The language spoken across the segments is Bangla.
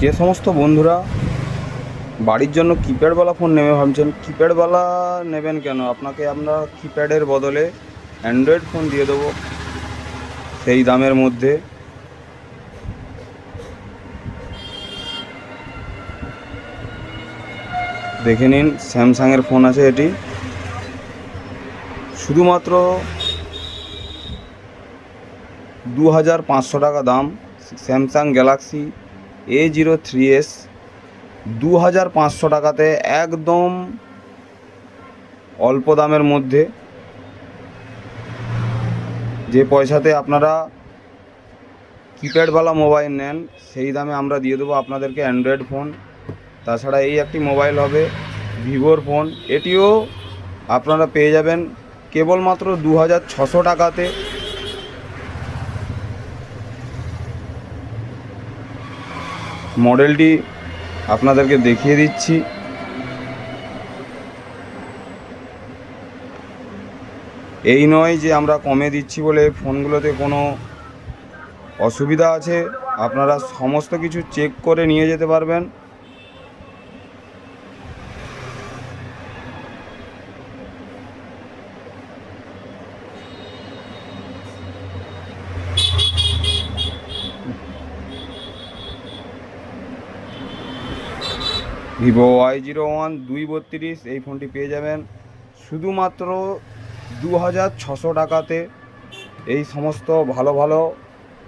যে সমস্ত বন্ধুরা বাড়ির জন্য কিপ্যাডওয়ালা ফোন নেবে ভাবছেন, কিপ্যাডওয়ালা নেবেন কেন, আপনাকে আমরা কিপ্যাডের বদলে অ্যান্ড্রয়েড ফোন দিয়ে দেবো সেই দামের মধ্যে। দেখে নিন, স্যামসাংয়ের ফোন আছে এটি, শুধুমাত্র 2500 টাকা দাম। স্যামসাং গ্যালাক্সি A03s 2500 টাকাতে একদম অল্প দামের মধ্যে। যে পয়সাতে আপনারা কিপ্যাডওয়ালা মোবাইল নেন সেই দামে আমরা দিয়ে দেবো আপনাদেরকে অ্যান্ড্রয়েড ফোন। তাছাড়া এই একটি মোবাইল হবে ভিভোর ফোন, এটিও আপনারা পেয়ে যাবেন কেবলমাত্র 2600 টাকাতে। মডেলটি আপনাদেরকে দেখিয়ে দিচ্ছি। এই নয় যে আমরা কমে দিচ্ছি বলে ফোনগুলোতে কোনো অসুবিধা আছে, আপনারা সমস্ত কিছু চেক করে নিয়ে যেতে পারবেন। ভিভো Y01 232 এই ফোনটি পেয়ে যাবেন শুধুমাত্র 2600 টাকাতে। এই সমস্ত ভালো ভালো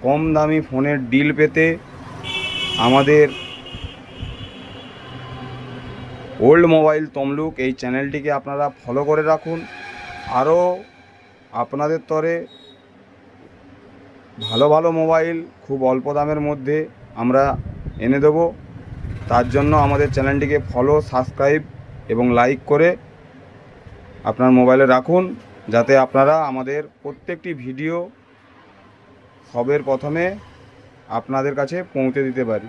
কম দামি ফোনের ডিল পেতে আমাদের ওল্ড মোবাইল তমলুক এই চ্যানেলটিকে আপনারা ফলো করে রাখুন। আরও আপনাদের তরে ভালো ভালো মোবাইল খুব অল্প দামের মধ্যে আমরা এনে দেবো। তার জন্য আমাদের চ্যানেলটিকে ফলো, সাবস্ক্রাইব এবং লাইক করে আপনার মোবাইলে রাখুন, যাতে আপনারা আমাদের প্রত্যেকটি ভিডিও সবের প্রথমে আপনাদের কাছে পৌঁছে দিতে পারি।